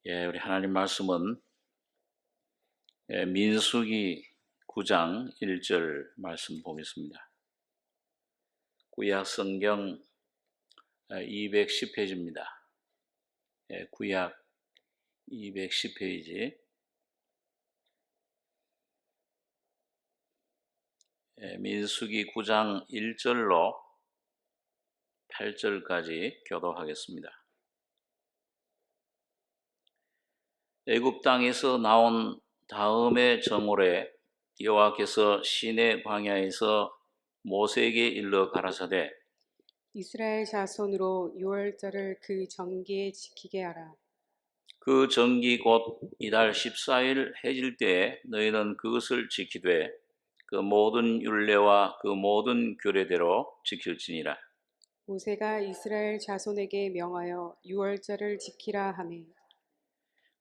우리 하나님 말씀은 민수기 9장 1절 말씀 보겠습니다. 구약 성경 210페이지입니다. 구약 210페이지. 민수기 9장 1절로 8절까지 교독하겠습니다. 애굽 땅에서 나온 다음의 정오래 여호와께서 시내 광야에서 모세에게 일러 가라사대 이스라엘 자손으로 유월절을 그 정기에 지키게 하라. 그 정기 곧 이달 14일 해질 때에 너희는 그것을 지키되 그 모든 율례와 그 모든 규례대로 지킬지니라. 모세가 이스라엘 자손에게 명하여 유월절을 지키라 하매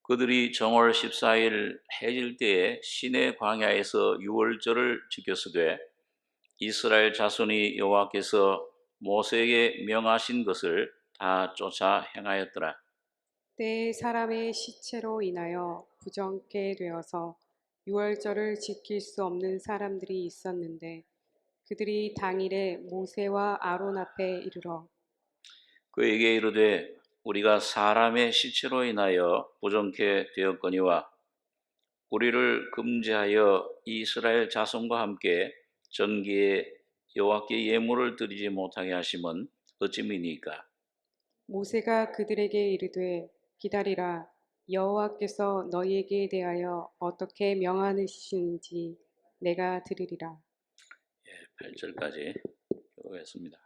그들이 정월 14일 해질 때에 시내 광야에서 유월절을 지켰으되 이스라엘 자손이 여호와께서 모세에게 명하신 것을 다 쫓아 행하였더라. 때에 사람의 시체로 인하여 부정케 되어서 유월절을 지킬 수 없는 사람들이 있었는데 그들이 당일에 모세와 아론 앞에 이르러 그에게 이르되 우리가 사람의 시체로 인하여 부정케 되었거니와 우리를 금지하여 이스라엘 자손과 함께 정기에 여호와께 예물을 드리지 못하게 하심은 어찌미니까? 모세가 그들에게 이르되 기다리라. 여호와께서 너희에게 대하여 어떻게 명하시는지 내가 들으리라. 8절까지 교독했습니다.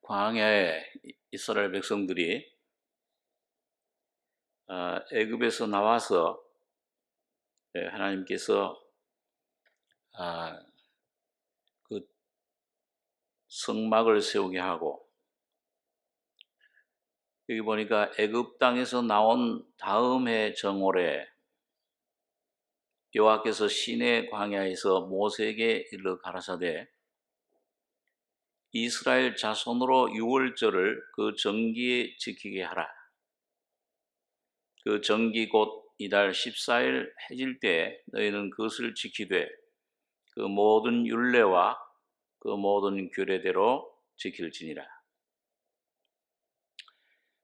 광야에 이스라엘 백성들이 애굽에서 나와서 하나님께서 그 성막을 세우게 하고 여기 보니까 애굽 땅에서 나온 다음 해 정월에 여호와께서 시내 광야에서 모세에게 일러 가라사대 이스라엘 자손으로 유월절을 그 정기에 지키게 하라. 그 정기 곧 이달 14일 해질 때 너희는 그것을 지키되 그 모든 율례와 그 모든 규례대로 지킬지니라.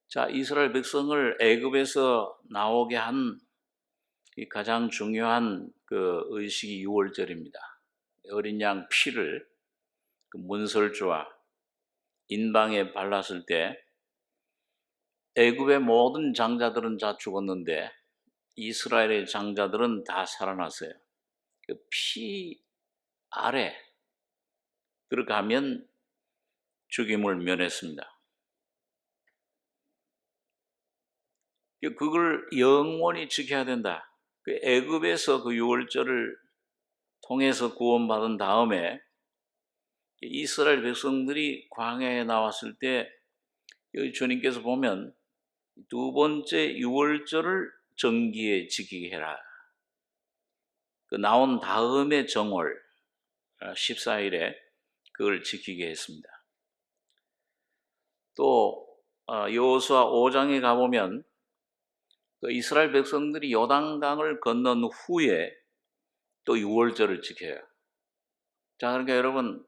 자, 이스라엘 백성을 애굽에서 나오게 한 이 가장 중요한 그 의식이 유월절입니다. 어린 양 피를 그 문설주와 인방에 발랐을 때 애굽의 모든 장자들은 다 죽었는데 이스라엘의 장자들은 다 살아났어요. 그 피 아래 들어가면 죽임을 면했습니다. 그걸 영원히 지켜야 된다. 그 애굽에서 그 유월절을 통해서 구원받은 다음에 이스라엘 백성들이 광야에 나왔을 때 여기 주님께서 보면 두 번째 유월절을 정기에 지키게 해라. 그 나온 다음에 정월 14일에 그걸 지키게 했습니다. 또 여호수아 5장에 가보면 그 이스라엘 백성들이 요단강을 건넌 후에 또 유월절을 지켜요. 자, 그러니까 여러분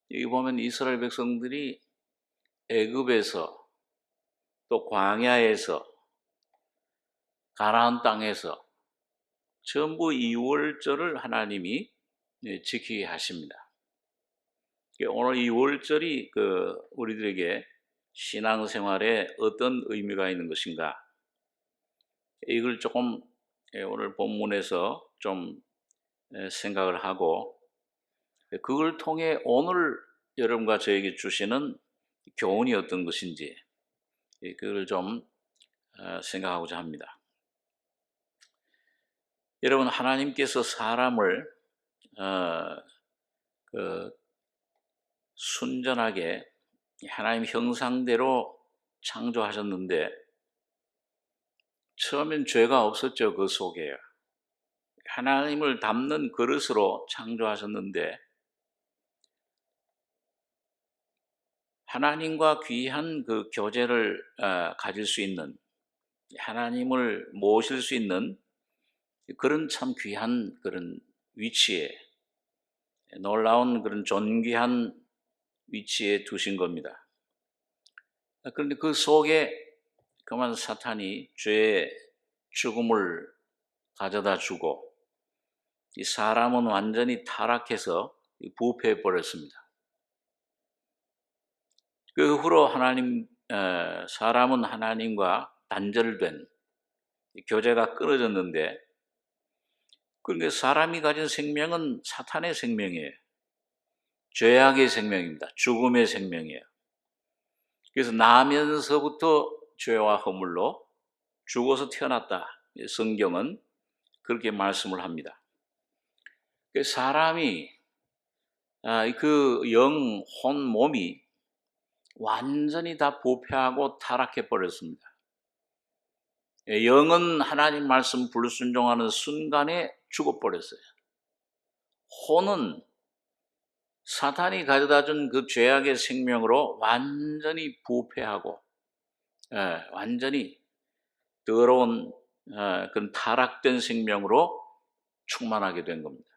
여기 보면 이스라엘 백성들이 애굽에서 또 광야에서 가나안 땅에서 전부 유월절을 하나님이 지키게 하십니다. 오늘 이 유월절이 그 우리들에게 신앙생활에 어떤 의미가 있는 것인가? 이걸 조금 오늘 본문에서 좀 생각을 하고 그걸 통해 오늘 여러분과 저에게 주시는 교훈이 어떤 것인지 그걸 좀 생각하고자 합니다. 여러분 하나님께서 사람을 순전하게 하나님 형상대로 창조하셨는데 처음엔 죄가 없었죠. 그 속에 하나님을 담는 그릇으로 창조하셨는데 하나님과 귀한 그 교제를 가질 수 있는, 하나님을 모실 수 있는 그런 참 귀한 그런 위치에, 놀라운 그런 존귀한 위치에 두신 겁니다. 그런데 그 속에 그만 사탄이 죄의 죽음을 가져다 주고 이 사람은 완전히 타락해서 부패해 버렸습니다. 그 후로 사람은 하나님과 단절된 교제가 끊어졌는데, 그런데 사람이 가진 생명은 사탄의 생명이에요. 죄악의 생명입니다. 죽음의 생명이에요. 그래서 나면서부터 죄와 허물로 죽어서 태어났다. 성경은 그렇게 말씀을 합니다. 사람이 그 영, 혼, 몸이 완전히 다 부패하고 타락해 버렸습니다. 영은 하나님 말씀 불순종하는 순간에 죽어버렸어요. 혼은 사탄이 가져다 준 그 죄악의 생명으로 완전히 부패하고 완전히 더러운 그런 타락된 생명으로 충만하게 된 겁니다.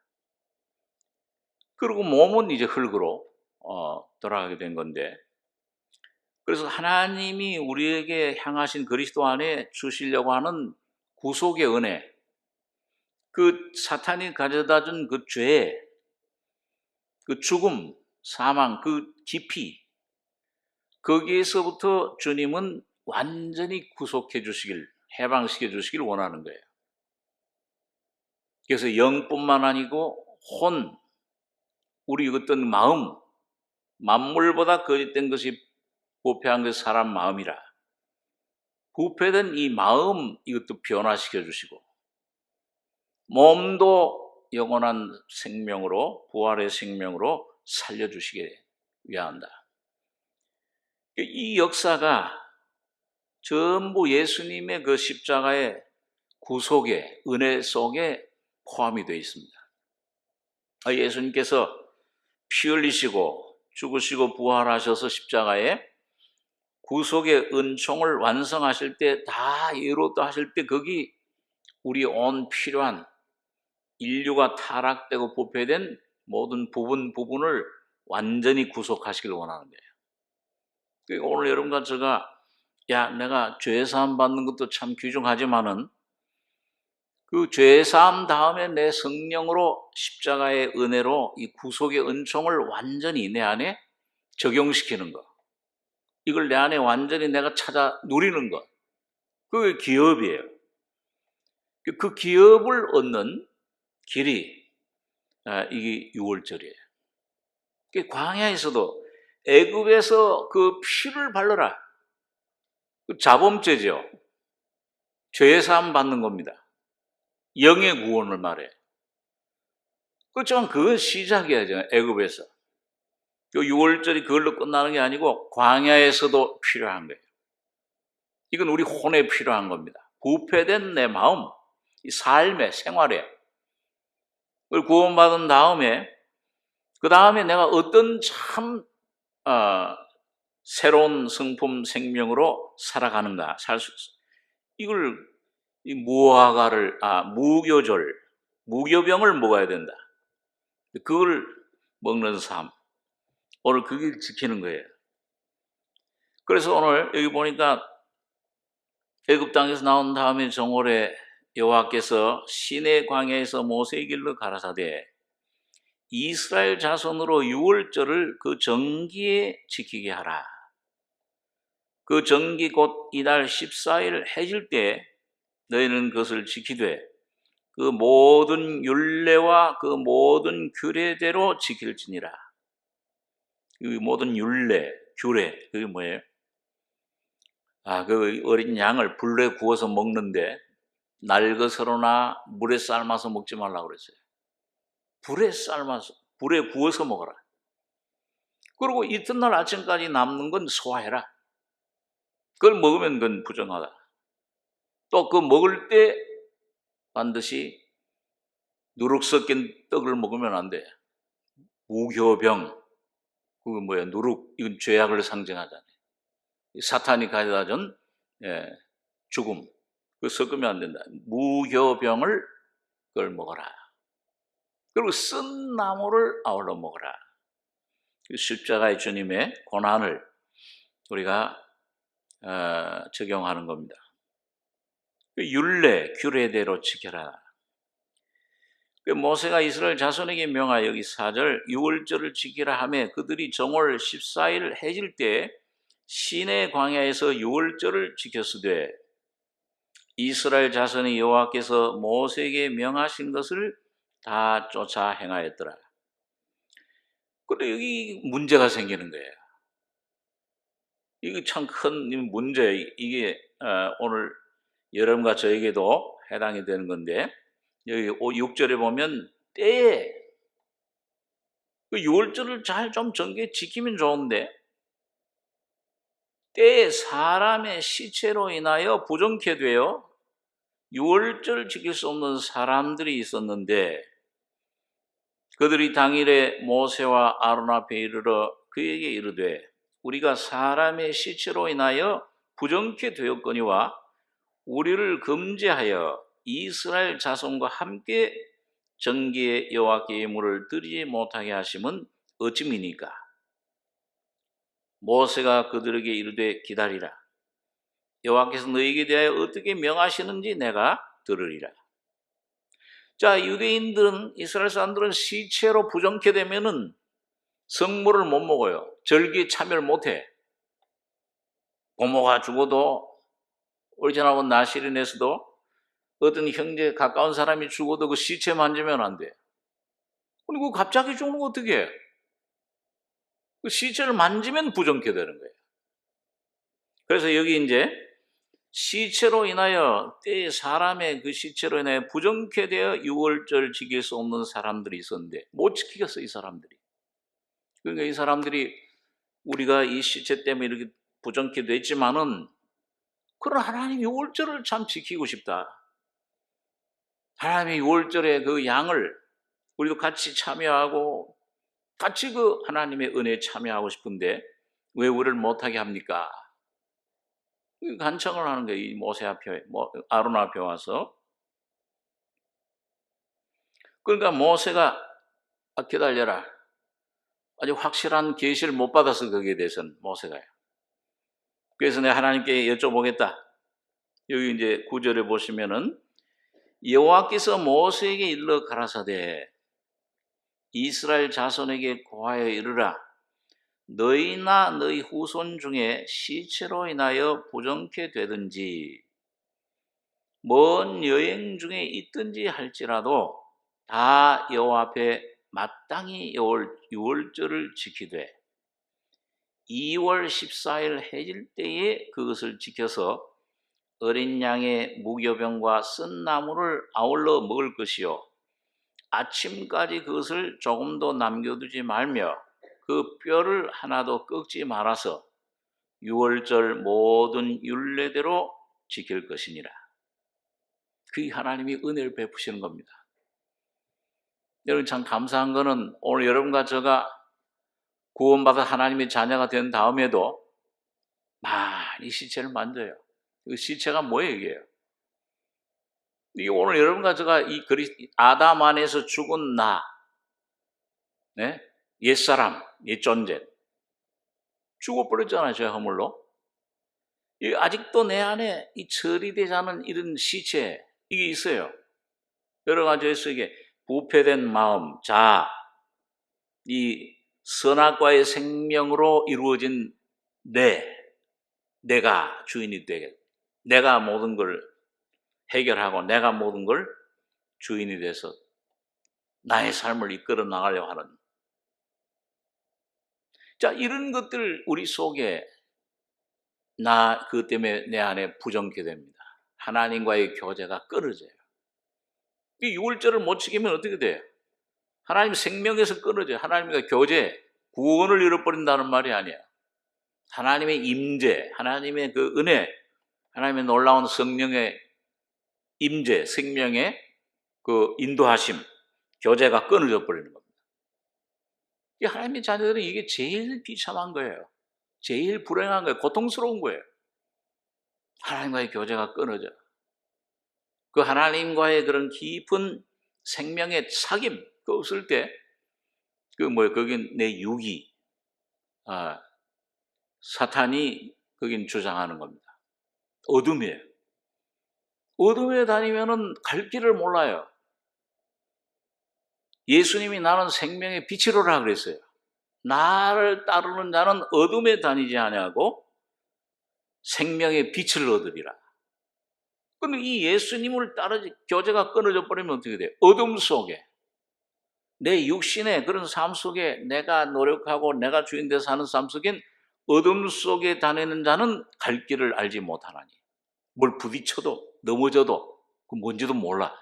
그리고 몸은 이제 흙으로 돌아가게 된 건데, 그래서 하나님이 우리에게 향하신 그리스도 안에 주시려고 하는 구속의 은혜, 그 사탄이 가져다 준 그 죄, 그 죽음, 사망, 그 깊이, 거기에서부터 주님은 완전히 구속해 주시길, 해방시켜 주시길 원하는 거예요. 그래서 영뿐만 아니고 혼, 우리 어떤 마음, 만물보다 거짓된 것이 부패한 것이 사람 마음이라, 부패된 이 마음 이것도 변화시켜 주시고, 몸도 영원한 생명으로, 부활의 생명으로 살려주시게 위한다. 이 역사가 전부 예수님의 그 십자가의 구속의 은혜 속에 포함이 되어 있습니다. 예수님께서 피 흘리시고 죽으시고 부활하셔서 십자가에 구속의 은총을 완성하실 때, 다 이루었다 하실 때, 거기 우리 온 필요한 인류가 타락되고 부패된 모든 부분을 완전히 구속하시길 원하는 거예요. 그러니까 오늘 여러분과 제가 내가 죄사함 받는 것도 참 귀중하지만은 그 죄사함 다음에 내 성령으로 십자가의 은혜로 이 구속의 은총을 완전히 내 안에 적용시키는 것, 이걸 내 안에 완전히 내가 찾아 누리는 것, 그게 기업이에요. 그 기업을 얻는 길이 이게 6월절이에요. 광야에서도 애굽에서 그 피를 발라라, 그 자범죄죠. 죄사함 받는 겁니다. 영의 구원을 말해. 그렇지만 그건 시작이야죠. 애굽에서. 그 6월절이 그걸로 끝나는 게 아니고 광야에서도 필요한 거예요. 이건 우리 혼에 필요한 겁니다. 부패된 내 마음, 이 삶의 생활에 그걸 구원받은 다음에, 그 다음에 내가 어떤 참 새로운 성품 생명으로 살아가는가, 이걸 이 무교병을 먹어야 된다. 그걸 먹는 삶, 오늘 그걸 지키는 거예요. 그래서 오늘 여기 보니까 애굽 땅에서 나온 다음에 정월에 여호와께서 시내 광야에서 모세의 길로 가라사대 이스라엘 자손으로 유월절을 그 정기에 지키게 하라. 그 정기 곧 이달 14일 해질 때 너희는 그것을 지키되 그 모든 율례와 그 모든 규례대로 지킬지니라. 그 모든 율례, 규례, 그게 뭐예요? 그 어린 양을 불에 구워서 먹는데 날것으로나 물에 삶아서 먹지 말라고 그랬어요. 불에 구워서 먹어라. 그리고 이튿날 아침까지 남는 건 소화해라. 그걸 먹으면 그건 부정하다. 또 그 먹을 때 반드시 누룩 섞인 떡을 먹으면 안 돼. 무교병, 그건 뭐야? 누룩. 이건 죄악을 상징하잖아요. 사탄이 가져다 준 죽음. 그 섞으면 안 된다. 무교병을 그걸 먹어라. 그리고 쓴 나무를 아울러 먹어라. 십자가의 주님의 고난을 우리가 적용하는 겁니다. 율례, 규례대로 지켜라. 모세가 이스라엘 자손에게 명하여 여기 4절 유월절을 지키라 하며 그들이 정월 14일 해질 때 시내 광야에서 유월절을 지켰으되 이스라엘 자손이 여호와께서 모세에게 명하신 것을 다 쫓아 행하였더라. 그런데 여기 문제가 생기는 거예요. 이게 참 큰 문제. 이게 오늘 여러분과 저에게도 해당이 되는 건데 여기 6절에 보면 때에 그 유월절을 잘 좀 정교히 지키면 좋은데 때에 사람의 시체로 인하여 부정케 되어 유월절을 지킬 수 없는 사람들이 있었는데 그들이 당일에 모세와 아론 앞에 이르러 그에게 이르되 우리가 사람의 시체로 인하여 부정케 되었거니와 우리를 금지하여 이스라엘 자손과 함께 정기에 여호와께 예물을 드리지 못하게 하심은 어찌미니까? 모세가 그들에게 이르되 기다리라. 여호와께서 너희에게 대하여 어떻게 명하시는지 내가 들으리라. 자, 유대인들은 이스라엘 사람들은 시체로 부정케 되면은 성물을 못 먹어요. 절기에 참여를 못해. 고모가 죽어도 오리지널하고 나시린에서도 어떤 형제 가까운 사람이 죽어도 그 시체 만지면 안 돼. 그리고 갑자기 죽는 거 어떻게 해? 그 시체를 만지면 부정케 되는 거예요. 그래서 여기 이제 시체로 인하여 때에 사람의 그 시체로 인하여 부정케 되어 유월절 지킬 수 없는 사람들이 있었는데 못 지키겠어 이 사람들이. 그러니까 이 사람들이 우리가 이 시체 때문에 이렇게 부정케 됐지만은 그런 하나님 유월절을 참 지키고 싶다. 하나님의 유월절의 그 양을 우리도 같이 참여하고 같이 그 하나님의 은혜에 참여하고 싶은데 왜 우리를 못하게 합니까? 간청을 하는 거예요. 이 모세 앞에, 아론 앞에 와서. 그러니까 모세가 기다려라. 아주 확실한 계시를 못 받아서 거기에 대해서는 모세가요. 그래서 내가 하나님께 여쭤보겠다. 여기 이제 9절에 보시면은 여호와께서 모세에게 일러 가라사대 이스라엘 자손에게 고하여 이르라 너희나 너희 후손 중에 시체로 인하여 부정케 되든지 먼 여행 중에 있든지 할지라도 다 여호와 앞에 마땅히 유월절을 지키되 2월 14일 해질 때에 그것을 지켜서 어린 양의 무교병과 쓴 나무를 아울러 먹을 것이요 아침까지 그것을 조금도 남겨두지 말며 그 뼈를 하나도 꺾지 말아서 유월절 모든 율례대로 지킬 것이니라. 그게 하나님이 은혜를 베푸시는 겁니다. 여러분 참 감사한 거는 오늘 여러분과 제가 구원받아 하나님의 자녀가 된 다음에도 많이 시체를 만져요. 그 시체가 뭐예요 이게? 이게 오늘 여러분과 제가 이 아담 안에서 죽은 나, 네? 옛사람, 옛존재 죽어버렸잖아요. 제 허물로. 아직도 내 안에 이 처리되지 않은 이런 시체 이게 있어요. 여러 가지에서 이게 부패된 마음, 자아, 이 선악과의 생명으로 이루어진 내가 주인이 되게 내가 모든 걸 해결하고 내가 모든 걸 주인이 돼서 나의 삶을 이끌어 나가려고 하는 자 이런 것들 우리 속에 그것 때문에 내 안에 부정케 됩니다. 하나님과의 교제가 끊어져요. 이 유월절을 못 지키면 어떻게 돼요? 하나님 생명에서 끊어져요. 하나님과 교제, 구원을 잃어버린다는 말이 아니야. 하나님의 임재, 하나님의 그 은혜, 하나님의 놀라운 성령의 임재, 생명의 그 인도하심, 교제가 끊어져 버리는 겁니다. 이 하나님의 자녀들은 이게 제일 비참한 거예요. 제일 불행한 거예요. 고통스러운 거예요. 하나님과의 교제가 끊어져. 그 하나님과의 그런 깊은 생명의 사귐, 그 없을 때, 거긴 내 육이, 사탄이 거긴 주장하는 겁니다. 어둠이에요. 어둠에 다니면은 갈 길을 몰라요. 예수님이 나는 생명의 빛이로라 그랬어요. 나를 따르는 자는 어둠에 다니지 아니하고 생명의 빛을 얻으리라. 그런데 이 예수님을 따르지 교제가 끊어져 버리면 어떻게 돼요? 어둠 속에 내 육신의 그런 삶 속에 내가 노력하고 내가 주인 되어 사는 삶 속엔 어둠 속에 다니는 자는 갈 길을 알지 못하나니 뭘 부딪혀도 넘어져도 그 뭔지도 몰라.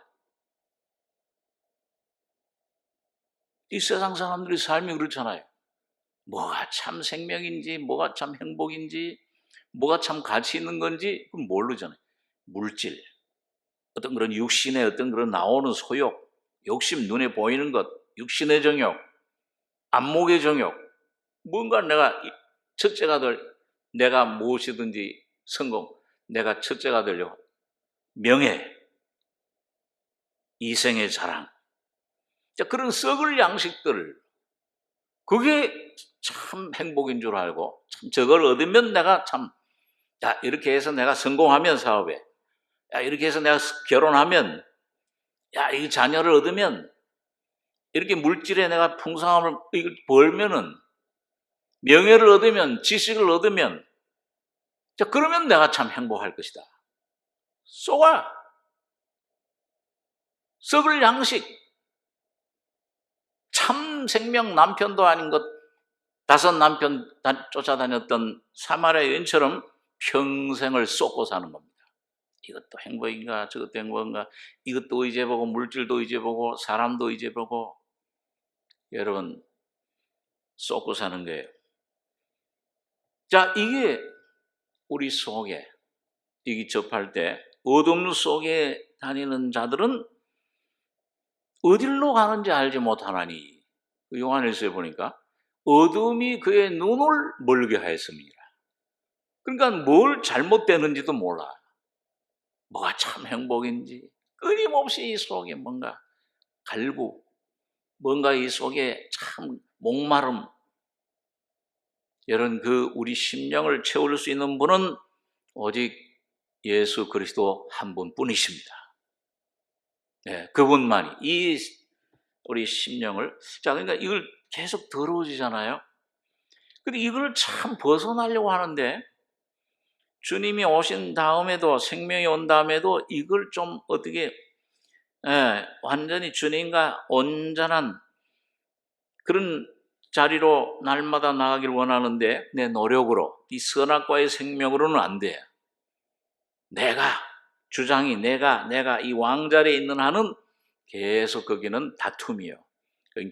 이 세상 사람들의 삶이 그렇잖아요. 뭐가 참 생명인지 뭐가 참 행복인지 뭐가 참 가치 있는 건지 그건 모르잖아요. 물질, 어떤 그런 육신의 어떤 그런 나오는 소욕, 욕심, 눈에 보이는 것, 육신의 정욕, 안목의 정욕, 뭔가 내가 첫째가 내가 무엇이든지 성공, 내가 첫째가 되려고 명예, 이생의 자랑, 자, 그런 썩을 양식들, 그게 참 행복인 줄 알고 참 저걸 얻으면 내가 참 야, 이렇게 해서 내가 성공하면 사업에, 야, 이렇게 해서 내가 결혼하면, 야, 이 자녀를 얻으면, 이렇게 물질에 내가 풍성함을 이걸 벌면은, 명예를 얻으면, 지식을 얻으면, 자, 그러면 내가 참 행복할 것이다. 쏘아! 썩을 양식, 참 생명 남편도 아닌 것, 5 남편 쫓아다녔던 사마리아 여인처럼 평생을 쏟고 사는 겁니다. 이것도 행복인가 저것도 행복인가, 이것도 의지해보고 물질도 의지해보고 사람도 의지해보고 여러분 쏟고 사는 거예요. 자, 이게 우리 속에 이게 접할 때 어둠 속에 다니는 자들은 어디로 가는지 알지 못하나니, 요한일서에 보니까 어둠이 그의 눈을 멀게 하였습니다. 그러니까 뭘 잘못되는지도 몰라. 뭐가 참 행복인지 끊임없이 이 속에 뭔가 갈구, 뭔가 이 속에 참 목마름, 이런 그 우리 심령을 채울 수 있는 분은 오직 예수 그리스도 한 분뿐이십니다. 네, 그분만이 이 우리 심령을, 자, 그러니까 이걸 계속 더러워지잖아요. 근데 이걸 참 벗어나려고 하는데 주님이 오신 다음에도, 생명이 온 다음에도 이걸 좀 어떻게 완전히 주님과 온전한 그런 자리로 날마다 나가길 원하는데 내 노력으로, 이 선악과의 생명으로는 안 돼. 내가 주장이 내가 이 왕자리에 있는 한은 계속 거기는 다툼이요.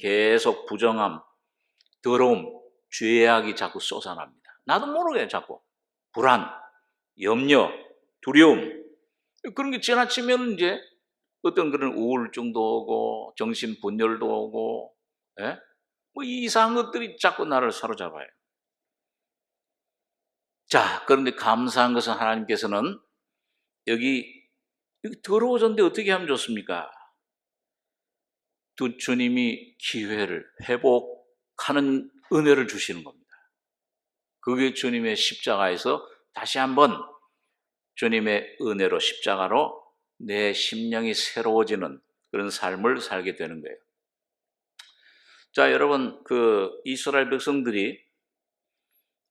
계속 부정함, 더러움, 죄악이 자꾸 솟아납니다. 나도 모르게 자꾸 불안, 염려, 두려움, 그런 게 지나치면 이제 어떤 그런 우울증도 오고 정신분열도 오고, 뭐 이상한 것들이 자꾸 나를 사로잡아요. 자, 그런데 감사한 것은 하나님께서는 여기 더러워졌는데 어떻게 하면 좋습니까? 주님이 기회를 회복하는 은혜를 주시는 겁니다. 그게 주님의 십자가에서 다시 한번 주님의 은혜로, 십자가로 내 심령이 새로워지는 그런 삶을 살게 되는 거예요. 자, 여러분, 그 이스라엘 백성들이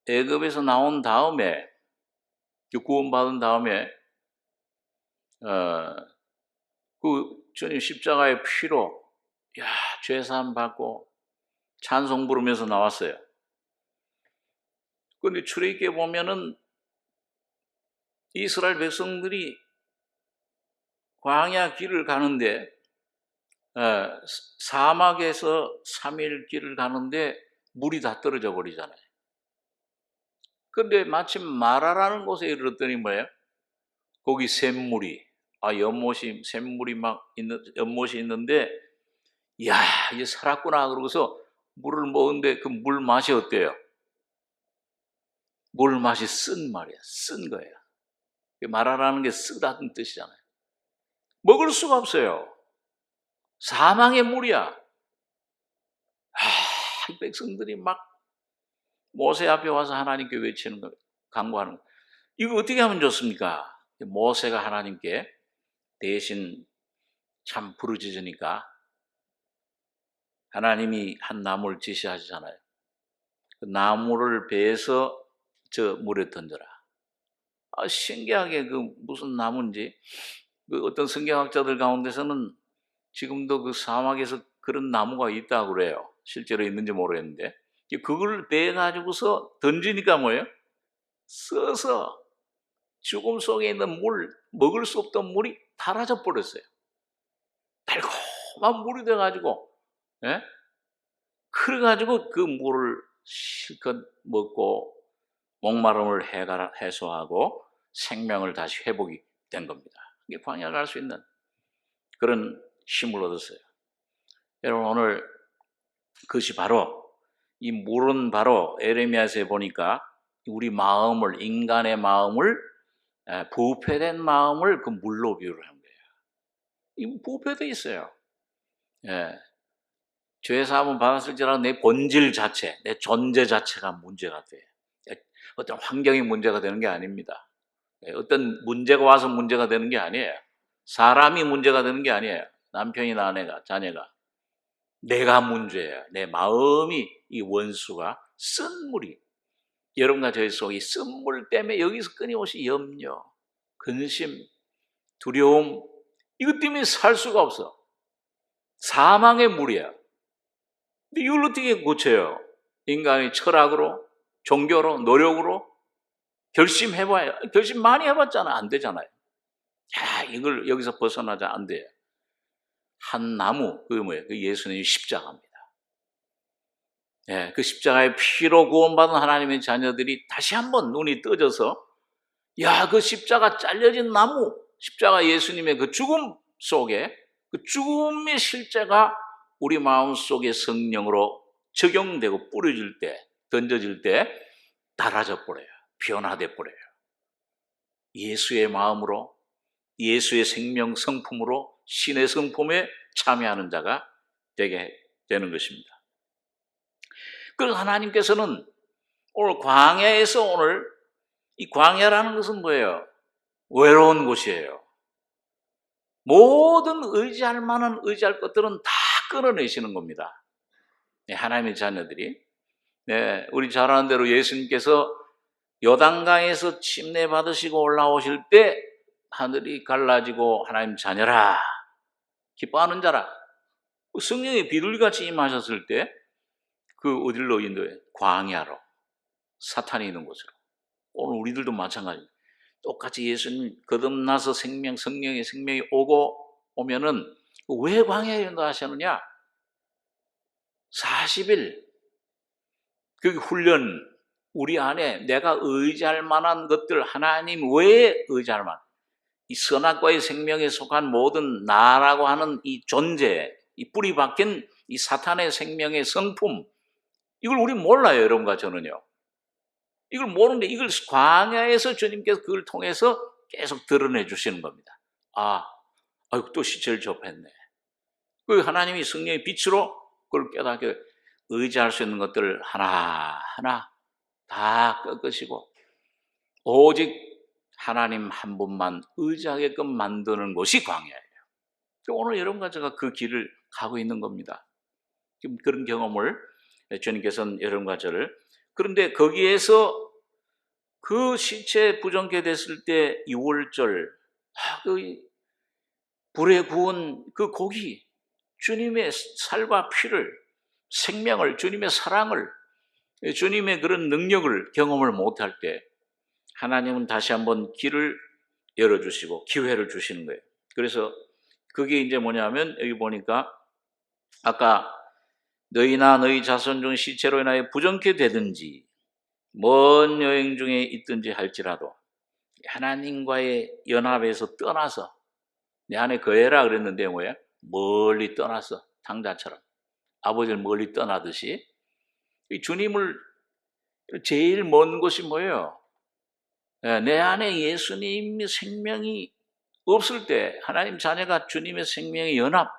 애굽에서 나온 다음에, 구원받은 다음에 그 주님 십자가의 피로 죄사함 받고 찬송 부르면서 나왔어요. 그런데 출애굽기에 보면은 이스라엘 백성들이 광야 길을 가는데, 사막에서 3일 길을 가는데 물이 다 떨어져 버리잖아요. 그런데 마침 마라라는 곳에 이르렀더니 뭐예요? 거기 샘물이, 샘물이 막 있는, 연못이 있는데, 이야, 이제 살았구나. 그러고서 물을 먹는데 그 물 맛이 어때요? 물 맛이 쓴 말이야. 쓴 거예요. 말하라는 게 쓰다는 뜻이잖아요. 먹을 수가 없어요. 사망의 물이야. 이 백성들이 막 모세 앞에 와서 하나님께 외치는 거, 간구하는 거. 이거 어떻게 하면 좋습니까? 모세가 하나님께 대신 참 부르짖으니까 하나님이 한 나무를 지시하시잖아요. 그 나무를 베어서 저 물에 던져라. 신기하게 그 무슨 나무인지 그 어떤 성경학자들 가운데서는 지금도 그 사막에서 그런 나무가 있다고 그래요. 실제로 있는지 모르겠는데 그걸 베어가지고서 던지니까 뭐예요? 써서 죽음 속에 있는 물, 먹을 수 없던 물이 달아져 버렸어요. 달콤한 물이 돼가지고, 예? 그래가지고 그 물을 실컷 먹고 목마름을 해소하고 생명을 다시 회복이 된 겁니다. 이게 광야를 갈 수 있는 그런 힘을 얻었어요. 여러분 오늘 그것이 바로 이 물은 바로 에레미야서에 보니까 우리 마음을 인간의 마음을 부패된 마음을 그 물로 비유를 한 거예요. 이 부패돼 있어요. 예. 죄 사함을 받았을지라도 내 본질 자체, 내 존재 자체가 문제가 돼. 어떤 환경이 문제가 되는 게 아닙니다. 어떤 문제가 와서 문제가 되는 게 아니에요. 사람이 문제가 되는 게 아니에요. 남편이나 아내가, 자녀가. 내가 문제예요. 내 마음이 이 원수가 쓴 물이 여러분과 저희 속에 쓴 물 때문에 여기서 끊임없이 염려, 근심, 두려움 이것 때문에 살 수가 없어. 사망의 물이야. 근데 이걸 어떻게 고쳐요? 인간의 철학으로, 종교로, 노력으로 결심해봐야 결심 많이 해봤잖아. 안 되잖아요. 이걸 여기서 벗어나자 안 돼요. 한 나무, 그게 뭐예요? 그 예수님의 십자가입니다. 그 십자가의 피로 구원받은 하나님의 자녀들이 다시 한번 눈이 떠져서 그 십자가 잘려진 나무, 십자가 예수님의 그 죽음 속에 그 죽음의 실제가 우리 마음 속에 성령으로 적용되고 뿌려질 때, 던져질 때 달아져 버려요. 변화돼 버려요. 예수의 마음으로, 예수의 생명 성품으로 신의 성품에 참여하는 자가 되게 되는 것입니다. 그래서 하나님께서는 오늘 광야에서 오늘 이 광야라는 것은 뭐예요? 외로운 곳이에요. 모든 의지할 만한 의지할 것들은 다 끊어내시는 겁니다. 하나님의 자녀들이. 우리 잘 아는 대로 예수님께서 요단강에서 침례 받으시고 올라오실 때 하늘이 갈라지고 하나님 자녀라, 기뻐하는 자라. 성령의 비둘기같이 임하셨을 때 그 어디로 인도해? 광야로, 사탄이 있는 곳으로. 오늘 우리들도 마찬가지입니다. 똑같이 예수님 거듭나서 성령의 생명이 오면은 왜 광야에 인도하셨느냐? 40일 그 훈련, 우리 안에 내가 의지할 만한 것들, 하나님 외에 의지할 만한 이 선악과의 생명에 속한 모든 나라고 하는 이 존재, 이 뿌리 박힌 이 사탄의 생명의 성품, 이걸 우리 몰라요. 여러분과 저는요. 이걸 모르는데 이걸 광야에서 주님께서 그걸 통해서 계속 드러내 주시는 겁니다. 또 시체를 접했네. 그 하나님이 성령의 빛으로 그걸 깨닫게 의지할 수 있는 것들을 하나하나 다 꺾으시고 오직 하나님 한 분만 의지하게끔 만드는 곳이 광야예요. 오늘 여러분과 제가 그 길을 가고 있는 겁니다. 지금 그런 경험을 주님께서는 여러분과 저를, 그런데 거기에서 그 시체 부정케 됐을 때 6월절 그 불에 구운 그 고기, 주님의 살과 피를, 생명을, 주님의 사랑을, 주님의 그런 능력을 경험을 못할 때 하나님은 다시 한번 길을 열어주시고 기회를 주시는 거예요. 그래서 그게 이제 뭐냐면 여기 보니까 아까 너희나 너희 자손 중 시체로 인하여 부정케 되든지 먼 여행 중에 있든지 할지라도 하나님과의 연합에서 떠나서 내 안에 거해라 그랬는데 뭐예요? 멀리 떠나서 당자처럼 아버지를 멀리 떠나듯이 이 주님을 제일 먼 곳이 뭐예요? 내 안에 예수님의 생명이 없을 때, 하나님 자녀가 주님의 생명의 연합,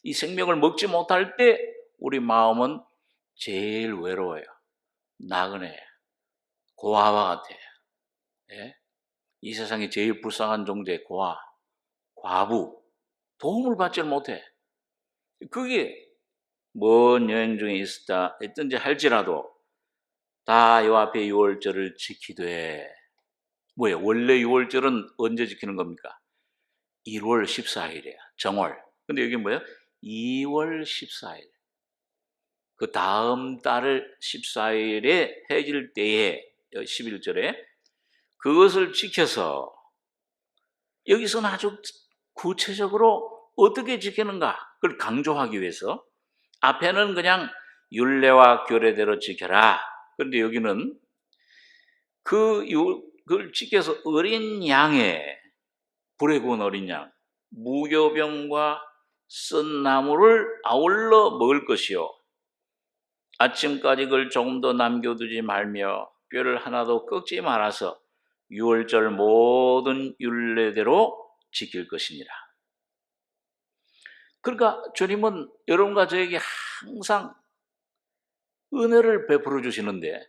이 생명을 먹지 못할 때 우리 마음은 제일 외로워요. 나그네, 고아와 같아요. 예? 이 세상에 제일 불쌍한 존재, 고아, 과부, 도움을 받지 못해. 그게 먼 여행 중에 있든지 할지라도 다 요 앞에 유월절을 지키되, 뭐예요? 원래 유월절은 언제 지키는 겁니까? 1월 14일이에요. 정월. 근데 여기 뭐예요? 2월 14일. 그 다음 달 14일에 해질 때에 11절에 그것을 지켜서 여기서는 아주 구체적으로 어떻게 지키는가 그걸 강조하기 위해서 앞에는 그냥 율례와 규례대로 지켜라. 그런데 여기는 그걸 지켜서 어린 양의 불에 구운 어린 양, 무교병과 쓴 나물을 아울러 먹을 것이요. 아침까지 그걸 조금 더 남겨두지 말며 뼈를 하나도 꺾지 말아서 유월절 모든 율례대로 지킬 것이니라. 그러니까 주님은 여러분과 저에게 항상 은혜를 베풀어 주시는데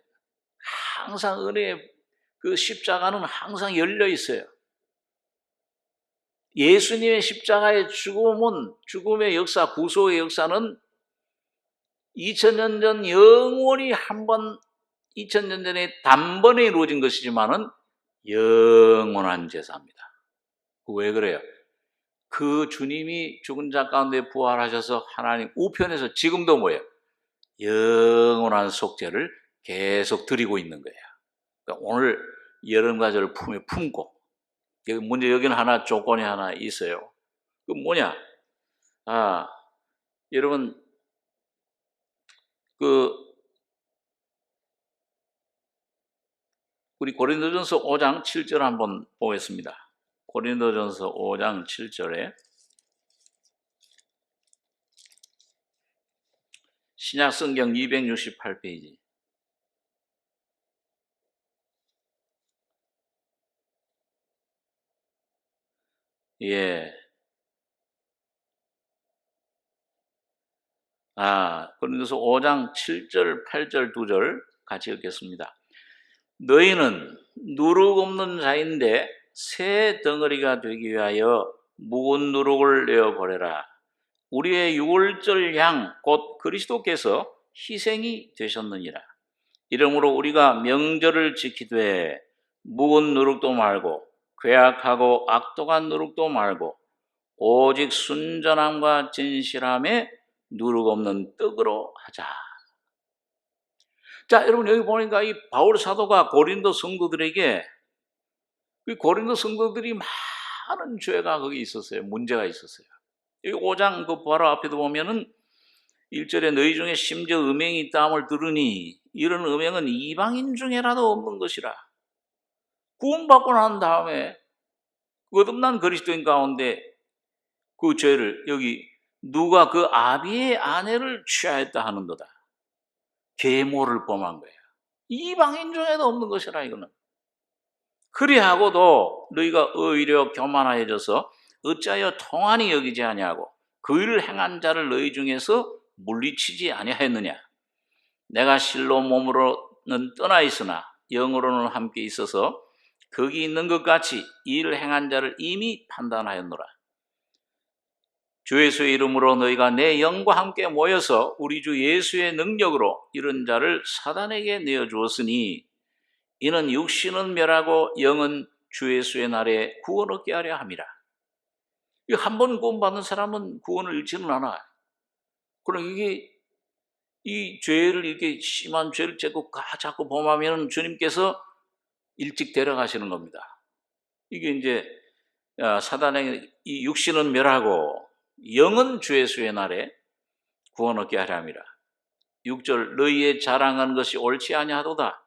항상 은혜의 그 십자가는 항상 열려 있어요. 예수님의 십자가의 죽음의 역사, 구속의 역사는 2000년 전 영원히 한번 2000년 전에 단번에 이루어진 것이지만은 영원한 제사입니다. 왜 그래요? 그 주님이 죽은 자 가운데 부활하셔서 하나님 우편에서 지금도 뭐예요? 영원한 속죄를 계속 드리고 있는 거예요. 그러니까 오늘 여름가절을 품에 품고 문제 여기는 하나 조건이 하나 있어요. 그 뭐냐? 여러분 우리 고린도전서 5장 7절 한번 보겠습니다. 고린도전서 5장 7절에 신약 성경 268페이지. 예. 고린도서 5장 7절, 8절, 2절 같이 읽겠습니다. 너희는 누룩 없는 자인데 새 덩어리가 되기 위하여 묵은 누룩을 내어버려라. 우리의 유월절 양 곧 그리스도께서 희생이 되셨느니라. 이러므로 우리가 명절을 지키되 묵은 누룩도 말고 괴악하고 악독한 누룩도 말고 오직 순전함과 진실함에 누룩 없는 떡으로 하자. 자, 여러분 여기 보니까 이 바울 사도가 고린도 성도들에게 그 고린도 성도들이 많은 죄가 거기 있었어요. 문제가 있었어요. 여기 5장 그 바로 앞에도 보면은 1절에 너희 중에 심지어 음행이 있다함을 들으니 이런 음행은 이방인 중에라도 없는 것이라. 구원받고 난 다음에 거듭난 그리스도인 가운데 그 죄를 여기 누가 그 아비의 아내를 취하였다 하는도다. 계모를 범한 거예요. 이방인 중에도 없는 것이라 이거는. 그리하고도 너희가 오히려 교만하여져서 어찌하여 통한이 여기지 아니하고 그 일을 행한 자를 너희 중에서 물리치지 아니하였느냐. 내가 실로 몸으로는 떠나 있으나 영으로는 함께 있어서 거기 있는 것 같이 이 일을 행한 자를 이미 판단하였노라. 주 예수의 이름으로 너희가 내 영과 함께 모여서 우리 주 예수의 능력으로 이런 자를 사단에게 내어주었으니 이는 육신은 멸하고 영은 주 예수의 날에 구원 얻게 하려 함이라. 한 번 구원받는 사람은 구원을 잃지는 않아. 그럼 이게 이 죄를 이렇게 심한 죄를 자꾸 범하면 주님께서 일찍 데려가시는 겁니다. 이게 이제 사단의 이 육신은 멸하고 영은 주 예수의 날에 구원 얻게 하려 함이라. 6절 너희의 자랑한 것이 옳지 아니하도다.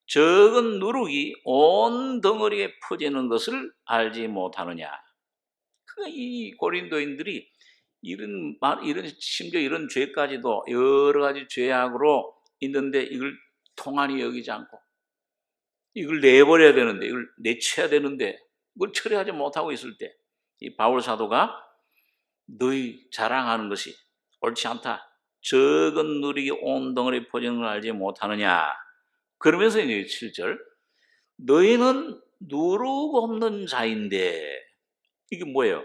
적은 누룩이 온 덩어리에 퍼지는 것을 알지 못하느냐. 이 고린도인들이 심지어 이런 죄까지도 여러 가지 죄악으로 있는데 이걸 통한히 여기지 않고 이걸 내버려야 되는데, 이걸 내쳐야 되는데, 이걸 처리하지 못하고 있을 때, 이 바울 사도가 너희 자랑하는 것이 옳지 않다. 적은 누룩이 온 덩어리 퍼지는 걸 알지 못하느냐. 그러면서 이제 7절, 너희는 누룩 없는 자인데, 이게 뭐예요?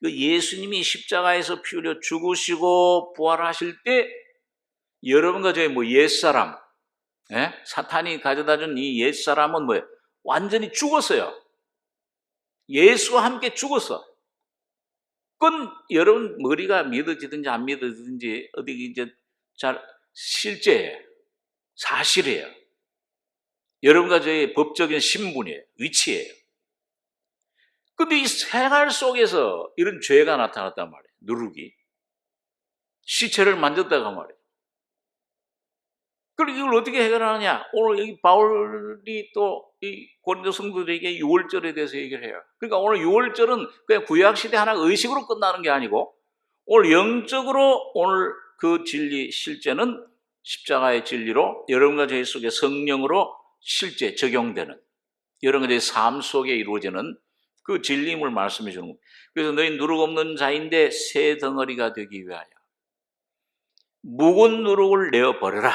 그 예수님이 십자가에서 피 흘려 죽으시고 부활하실 때 여러분과 저의 옛사람, 사탄이 가져다 준 이 옛사람은 뭐예요? 완전히 죽었어요. 예수와 함께 죽었어. 그건 여러분 머리가 믿어지든지 안 믿어지든지 어디 이제 잘 실제예요. 사실이에요. 여러분과 저의 법적인 신분이에요. 위치예요. 근데 이 생활 속에서 이런 죄가 나타났단 말이에요. 누룩이. 시체를 만졌다가 말이에요. 그럼 이걸 어떻게 해결하느냐? 오늘 여기 바울이 또 이 고린도 성도들에게 유월절에 대해서 얘기를 해요. 그러니까 오늘 유월절은 그냥 구약시대 하나 의식으로 끝나는 게 아니고 오늘 영적으로 오늘 그 진리 실제는 십자가의 진리로 여러분과 저희 속에 성령으로 실제 적용되는 여러분과 저희 삶 속에 이루어지는 그 진리임을 말씀해 주는 겁니다. 그래서 너희 누룩 없는 자인데 새 덩어리가 되기 위하여 묵은 누룩을 내어버려라.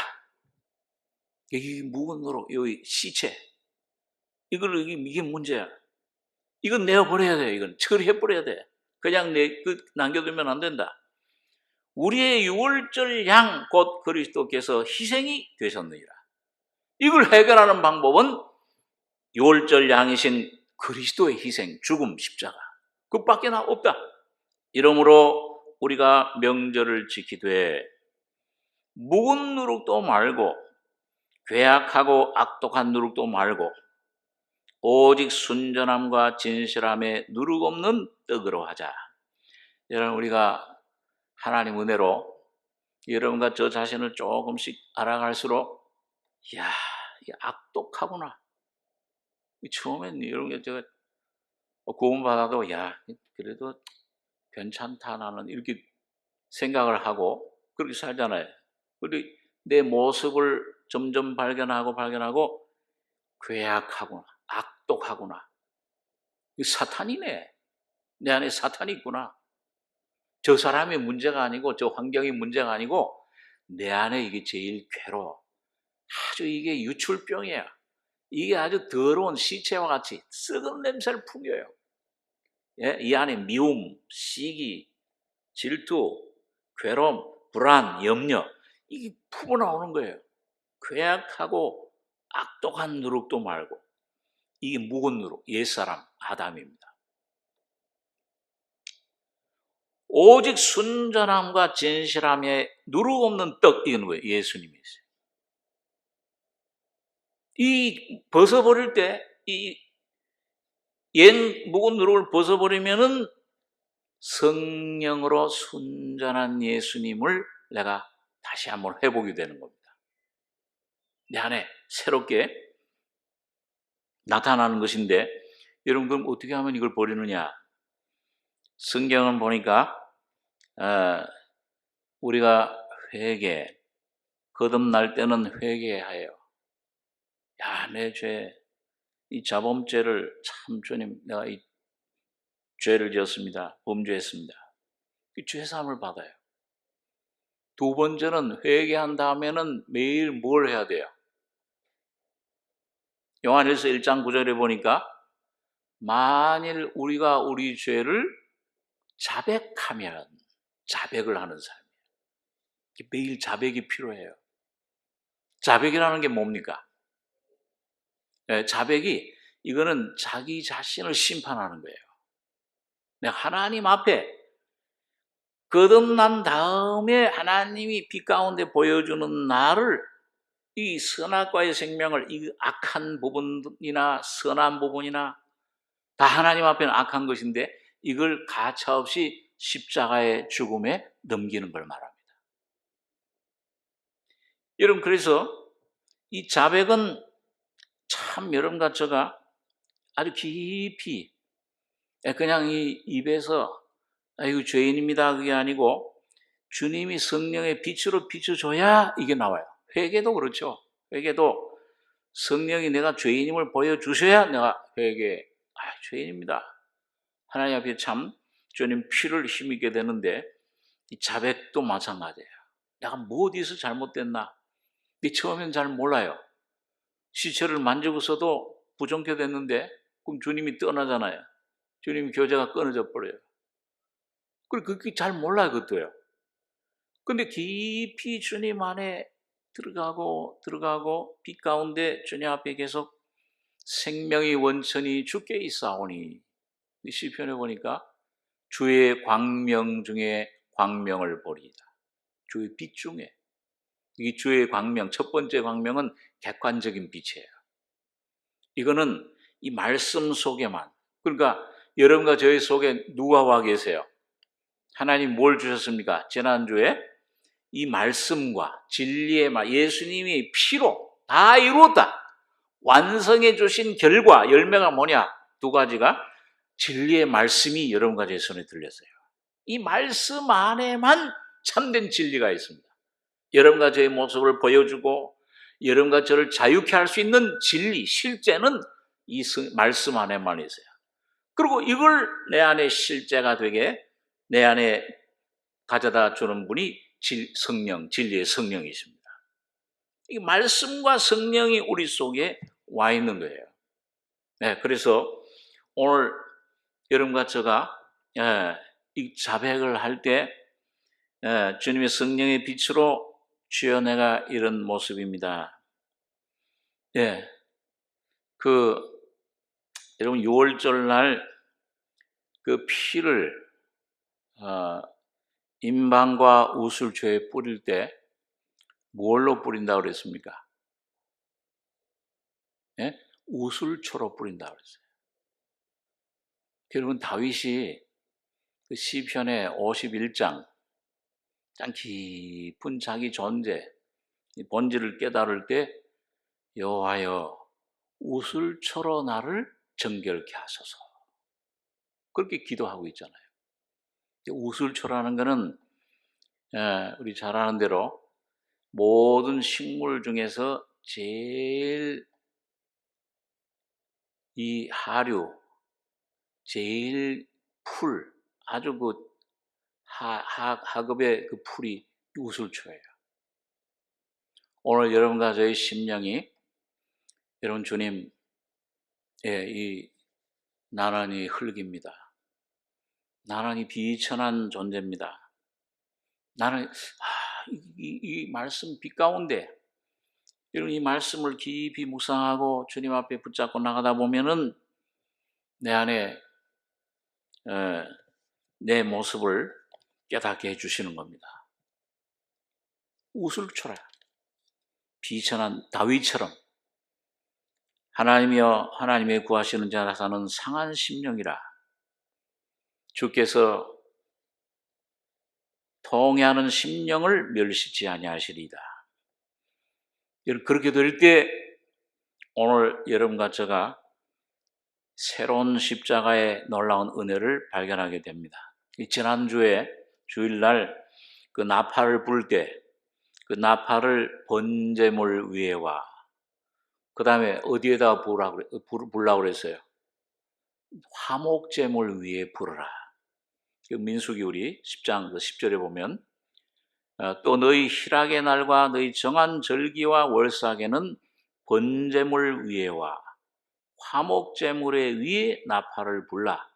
여기 묵은 누룩, 여기 시체. 이게 문제야. 이건 내어버려야 돼. 이건 처리해버려야 돼. 그냥 남겨두면 안 된다. 우리의 유월절 양 곧 그리스도께서 희생이 되셨느니라. 이걸 해결하는 방법은 유월절 양이신 그리스도의 희생, 죽음, 십자가. 그밖에 없다. 이러므로 우리가 명절을 지키되 묵은 누룩도 말고 괴악하고 악독한 누룩도 말고 오직 순전함과 진실함에 누룩 없는 떡으로 하자. 여러분, 우리가 하나님 은혜로 여러분과 저 자신을 조금씩 알아갈수록 이야, 이게 악독하구나. 처음엔 여러분 제가 구원받아도 야, 그래도 괜찮다 나는 이렇게 생각을 하고 그렇게 살잖아요. 그리고 내 모습을 점점 발견하고 괴악하구나, 악독하구나. 이 사탄이네. 내 안에 사탄이 있구나. 저 사람이 문제가 아니고 저 환경이 문제가 아니고 내 안에 이게 제일 괴로워. 아주 이게 유출병이야. 이게 아주 더러운 시체와 같이 썩은 냄새를 풍겨요. 예? 이 안에 미움, 시기, 질투, 괴로움, 불안, 염려 이게 품어 나오는 거예요. 괴악하고 악독한 누룩도 말고 이게 묵은 누룩, 옛사람 아담입니다. 오직 순전함과 진실함에 누룩 없는 떡, 이건 뭐예요? 예수님이세요. 이 벗어버릴 때 이 옛 묵은 누룩을 벗어버리면은 성령으로 순전한 예수님을 내가 다시 한번 회복이 되는 겁니다. 내 안에 새롭게 나타나는 것인데 여러분 그럼 어떻게 하면 이걸 버리느냐? 성경은 보니까 우리가 거듭날 때는 회개하여 야, 내 죄, 이 자범죄를 참 주님 내가 이 죄를 지었습니다. 범죄했습니다. 그 죄사함을 받아요. 두 번째는 회개한 다음에는 매일 뭘 해야 돼요? 요한일서 1장 9절에 보니까 만일 우리가 우리 죄를 자백하면 자백을 하는 사람이에요. 매일 자백이 필요해요. 자백이라는 게 뭡니까? 자백이 이거는 자기 자신을 심판하는 거예요. 내가 하나님 앞에 거듭난 다음에 하나님이 빛 가운데 보여주는 나를 이 선악과의 생명을 이 악한 부분이나 선한 부분이나 다 하나님 앞에는 악한 것인데 이걸 가차없이 십자가의 죽음에 넘기는 걸 말합니다. 여러분 그래서 이 자백은 참 여러분과 제가 아주 깊이 그냥 이 입에서 이거 죄인입니다. 그게 아니고 주님이 성령의 빛으로 비춰줘야 이게 나와요. 회개도 그렇죠. 회개도 성령이 내가 죄인임을 보여주셔야 내가 죄인입니다. 하나님 앞에 참 주님 피를 힘입게 되는데 이 자백도 마찬가지예요. 내가 뭐 어디서 잘못됐나? 처음엔 잘 몰라요. 시체를 만지고서도 부정케 됐는데 그럼 주님이 떠나잖아요. 주님 교제가 끊어져 버려요. 그리고 그게 잘 몰라요, 그것도요. 근데 깊이 주님 안에 들어가고 빛 가운데 주님 앞에 계속 생명의 원천이 주께 있사오니 이 시편에 보니까 주의 광명 중에 광명을 보리이다. 주의 빛 중에 이 주의 광명, 첫 번째 광명은 객관적인 빛이에요. 이거는 이 말씀 속에만, 그러니까 여러분과 저희 속에 누가 와 계세요? 하나님 뭘 주셨습니까? 지난주에 이 말씀과 진리의 말, 예수님이 피로 다 이루었다. 완성해 주신 결과, 열매가 뭐냐? 두 가지가 진리의 말씀이 여러분과 제 손에 들렸어요. 이 말씀 안에만 참된 진리가 있습니다. 여러분과 저의 모습을 보여주고 여러분과 저를 자유케 할 수 있는 진리, 실제는 이 말씀 안에만 있어요. 그리고 이걸 내 안에 실제가 되게 내 안에 가져다 주는 분이 성령, 진리의 성령이십니다. 이 말씀과 성령이 우리 속에 와 있는 거예요. 네, 그래서 오늘 여러분과 제가 이 자백을 할 때 주님의 성령의 빛으로 주여 내가 이런 모습입니다. 예, 여러분 6월절 날 그 피를 임방과 우술초에 뿌릴 때 뭘로 뿌린다고 그랬습니까? 예? 우술초로 뿌린다고 그랬어요. 여러분 다윗이 그 시편의 51장 참 깊은 자기 존재, 본질을 깨달을 때 여호와여 우술초로 나를 정결케 하소서. 그렇게 기도하고 있잖아요. 우술초라는 것은 우리 잘 아는 대로 모든 식물 중에서 제일 이 하류, 제일 풀, 아주 그 하급의 그 풀이 우술초예요. 오늘 여러분과 저의 심령이 여러분 주님, 나는 이 흙입니다. 나는 이 비천한 존재입니다. 나는 이 말씀 빛 가운데 이런 이 말씀을 깊이 묵상하고 주님 앞에 붙잡고 나가다 보면은 내 안에 내 모습을 깨닫게 해주시는 겁니다. 우술초라 비천한 다윗처럼 하나님이여 하나님의 구하시는 자라 사는 상한 심령이라 주께서 통해하는 심령을 멸시치 아니하시리이다. 그렇게 될 때 오늘 여러분과 제가 새로운 십자가의 놀라운 은혜를 발견하게 됩니다. 지난주에 주일날 그 나팔을 불 때 그 나팔을 번제물 위에와 그 다음에 어디에다 부르라고 그랬어요? 화목제물 위에 부르라. 민수기 우리 10장 10절에 보면 또 너희 희락의 날과 너희 정한 절기와 월삭에는 번제물 위에와 화목제물의 위에 나팔을 불라.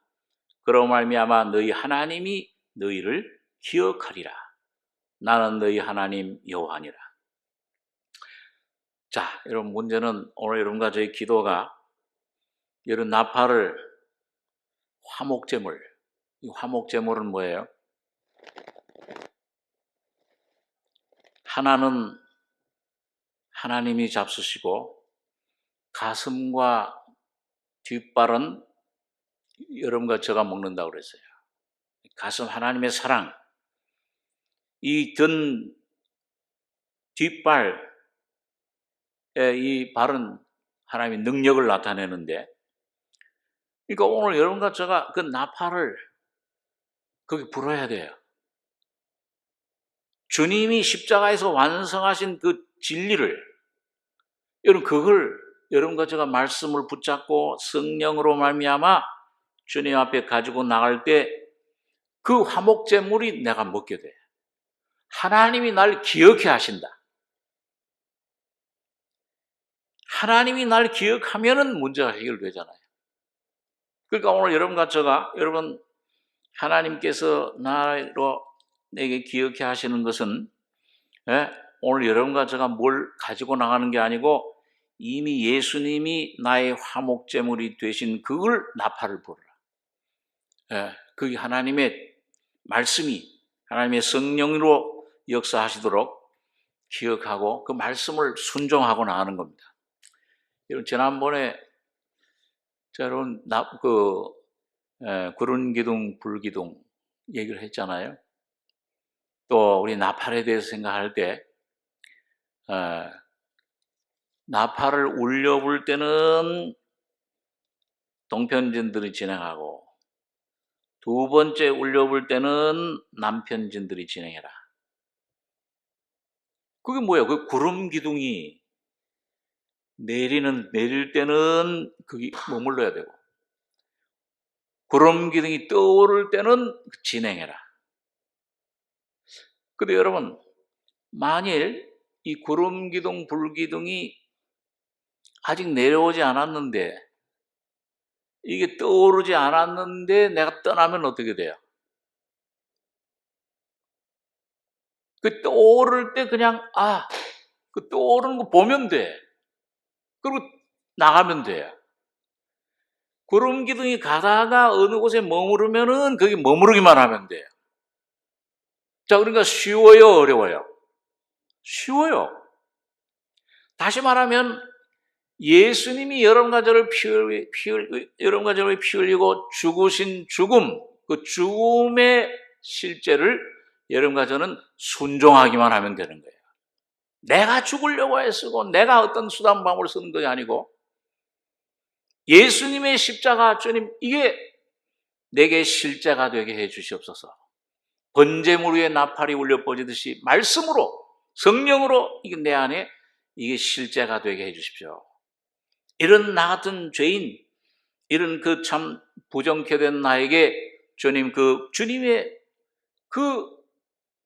그로 말미암아 너희 하나님이 너희를 기억하리라. 나는 너희 하나님 여호와니라. 자, 여러분 문제는 오늘 여러분과 저희 기도가 이런 나팔을 화목제물, 이 화목제물은 뭐예요? 하나는 하나님이 잡수시고 가슴과 뒷발은 여러분과 제가 먹는다고 그랬어요. 가슴 하나님의 사랑, 이 뒷발의 이 발은 하나님의 능력을 나타내는데, 그러니까 오늘 여러분과 제가 그 나팔을 그게 불어야 돼요. 주님이 십자가에서 완성하신 그 진리를, 여러분 그걸 여러분과 제가 말씀을 붙잡고 성령으로 말미암아 주님 앞에 가지고 나갈 때 그 화목제물이 내가 먹게 돼. 하나님이 날 기억해 하신다. 하나님이 날 기억하면은 문제가 해결되잖아요. 그러니까 오늘 여러분과 제가, 여러분 하나님께서 나로 내게 기억해 하시는 것은 오늘 여러분과 제가 뭘 가지고 나가는 게 아니고 이미 예수님이 나의 화목제물이 되신 그걸 나팔을 불어라. 그게 하나님의 말씀이 하나님의 성령으로 역사하시도록 기억하고 그 말씀을 순종하고 나가는 겁니다. 여러분 지난번에 여러분 구름 기둥 불 기둥 얘기를 했잖아요. 또 우리 나팔에 대해서 생각할 때 나팔을 울려볼 때는 동편진들이 진행하고 두 번째 울려볼 때는 남편진들이 진행해라. 그게 뭐예요? 그 구름 기둥이 내릴 때는 거기 머물러야 되고 구름 기둥이 떠오를 때는 진행해라. 근데 여러분 만일 이 구름 기둥 불 기둥이 아직 내려오지 않았는데 이게 떠오르지 않았는데 내가 떠나면 어떻게 돼요? 그 떠오를 때 그냥 그 떠오르는 거 보면 돼. 그리고 나가면 돼요. 구름 기둥이 가다가 어느 곳에 머무르면은 거기 머무르기만 하면 돼요. 자, 그러니까 쉬워요, 어려워요? 쉬워요. 다시 말하면 예수님이 여러분과 저를 피 흘리고 죽으신 죽음, 그 죽음의 실제를 여러분과 저는 순종하기만 하면 되는 거예요. 내가 죽으려고 애쓰고 내가 어떤 수단 방법을 쓰는 것이 아니고 예수님의 십자가, 주님 이게 내게 실제가 되게 해 주시옵소서. 번제물 위에 나팔이 울려 퍼지듯이 말씀으로 성령으로 이게 내 안에 이게 실제가 되게 해 주십시오. 이런 나 같은 죄인, 이런 그 참 부정케 된 나에게 주님 주님의 그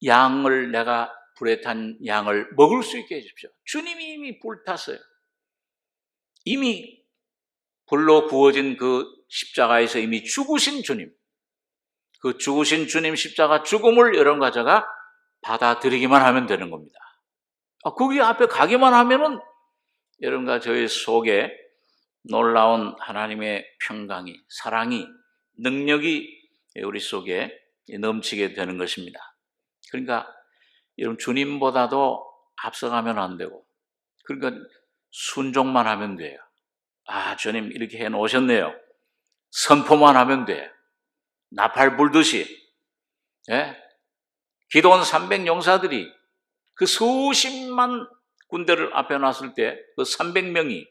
양을 내가 불에 탄 양을 먹을 수 있게 해 주십시오. 주님이 이미 불탔어요. 이미 불로 구워진 그 십자가에서 이미 죽으신 주님, 그 죽으신 주님 십자가 죽음을 여러분과 제가 받아들이기만 하면 되는 겁니다. 거기 앞에 가기만 하면은 여러분과 저의 속에 놀라운 하나님의 평강이, 사랑이, 능력이 우리 속에 넘치게 되는 것입니다. 그러니까 여러분 주님보다도 앞서가면 안 되고, 그러니까 순종만 하면 돼요. 주님 이렇게 해놓으셨네요. 선포만 하면 돼. 나팔 불듯이. 기도원 300용사들이 그 수십만 군대를 앞에 놨을 때 그 300명이